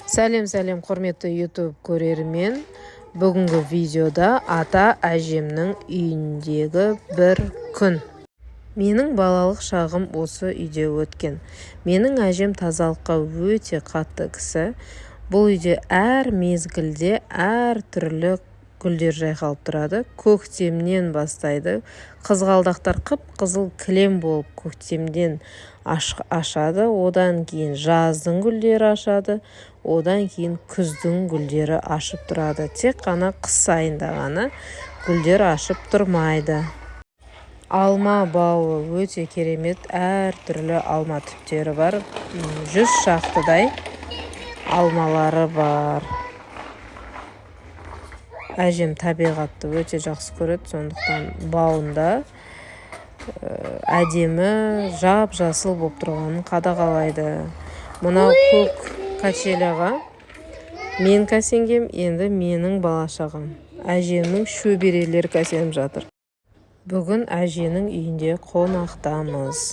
Сәлем құрметті YouTube көрермен. Бүгінгі видеода ата әжемнің үйіндегі бір күн. Менің балалық шағым осы үйде өткен. Менің әжем тазалыққа өте қатты кісі. Бұл үйде әр мезгілде әр түрлі гүлдер жайқалып тұрады. Көктемнен бастайды. Қызғалдақтар қып-қызыл кілем болып көктемден ашады. Одан кейін жаздың гүлдері ашады. Одан кейін күздің гүлдері ашып тұрады. Тек қана қыс айында ғана гүлдер ашып тұрмайды. Алма бауы өте керемет. Әр түрлі алма түптері бар. 100 шақтыдай алмалары бар. Әжем табиғатты өте жақсы көреді, сондықтан бауында әдемі жап-жасыл болып тұрғанын қадағалайды. Мынау көк качеляға мен кәсенгем, енді менің балашағым. Әжемнің шөберелер кәсеніп жатыр. Бүгін әженің үйінде қонақтамыз.